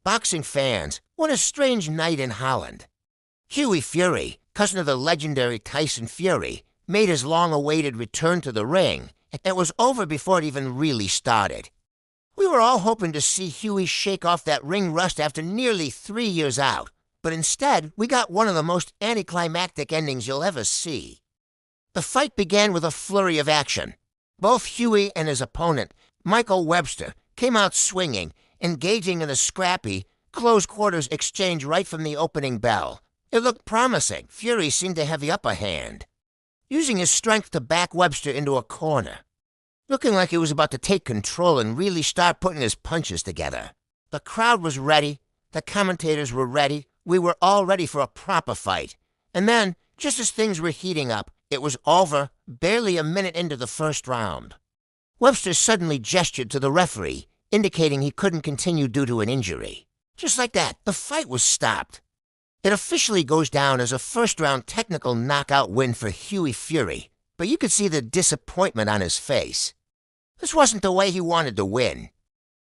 Boxing fans, what a strange night in Holland. Hughie Fury, cousin of the legendary Tyson Fury, made his long-awaited return to the ring. It was over before it even really started. We were all hoping to see Hughie shake off that ring rust after nearly 3 years out, but instead we got one of the most anticlimactic endings you'll ever see. The fight began with a flurry of action. Both Hughie and his opponent, Michael Webster, came out swinging, engaging in a scrappy, close-quarters exchange right from the opening bell. It looked promising. Fury seemed to have the upper hand, using his strength to back Webster into a corner, looking like he was about to take control and really start putting his punches together. The crowd was ready. The commentators were ready. We were all ready for a proper fight. And then, just as things were heating up, it was over, barely a minute into the first round. Webster suddenly gestured to the referee, indicating he couldn't continue due to an injury. Just like that, the fight was stopped. It officially goes down as a first-round technical knockout win for Hughie Fury, but you could see the disappointment on his face. This wasn't the way he wanted to win.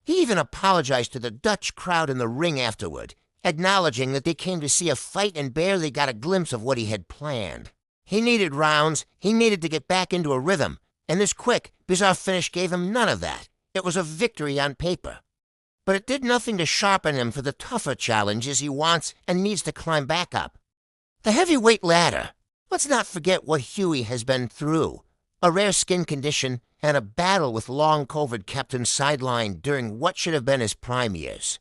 He even apologized to the Dutch crowd in the ring afterward, acknowledging that they came to see a fight and barely got a glimpse of what he had planned. He needed rounds, he needed to get back into a rhythm, and this quick, bizarre finish gave him none of that. It was a victory on paper. But it did nothing to sharpen him for the tougher challenges he wants and needs to climb back up. The heavyweight ladder. Let's not forget what Hughie has been through. A rare skin condition and a battle with long COVID kept him sidelined during what should have been his prime years.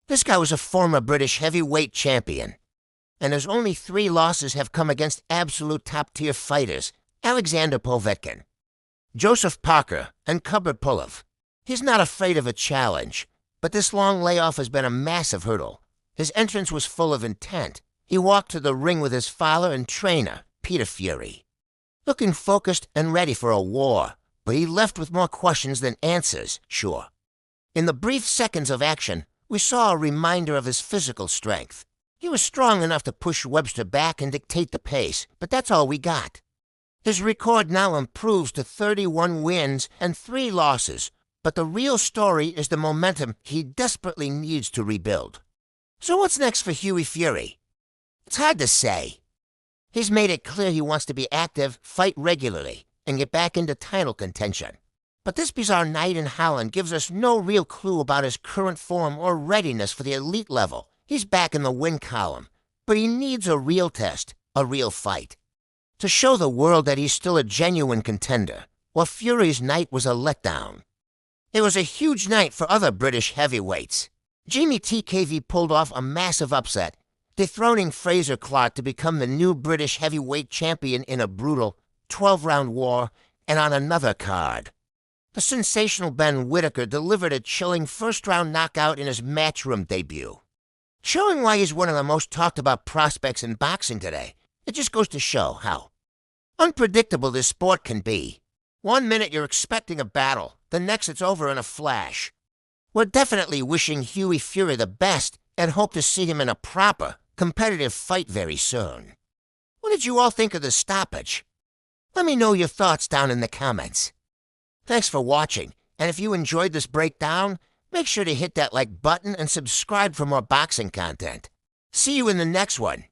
This guy was a former British heavyweight champion, and his only 3 losses have come against absolute top-tier fighters: Alexander Povetkin, Joseph Parker, and Kubrat Pulev. He's not afraid of a challenge, but this long layoff has been a massive hurdle. His entrance was full of intent. He walked to the ring with his father and trainer, Peter Fury, looking focused and ready for a war, but he left with more questions than answers, sure. In the brief seconds of action, we saw a reminder of his physical strength. He was strong enough to push Webster back and dictate the pace, but that's all we got. His record now improves to 31 wins and 3 losses, but the real story is the momentum he desperately needs to rebuild. So what's next for Hughie Fury? It's hard to say. He's made it clear he wants to be active, fight regularly, and get back into title contention. But this bizarre night in Holland gives us no real clue about his current form or readiness for the elite level. He's back in the win column, but he needs a real test, a real fight, to show the world that he's still a genuine contender, while Fury's night was a letdown. It was a huge night for other British heavyweights. Jeamie TKV pulled off a massive upset, dethroning Frazer Clarke to become the new British heavyweight champion in a brutal 12-round war. And on another card, the sensational Ben Whittaker delivered a chilling first-round knockout in his Matchroom debut, showing why he's one of the most talked-about prospects in boxing today. It just goes to show how unpredictable this sport can be. One minute you're expecting a battle, the next it's over in a flash. We're definitely wishing Hughie Fury the best and hope to see him in a proper, competitive fight very soon. What did you all think of the stoppage? Let me know your thoughts down in the comments. Thanks for watching, and if you enjoyed this breakdown, make sure to hit that like button and subscribe for more boxing content. See you in the next one.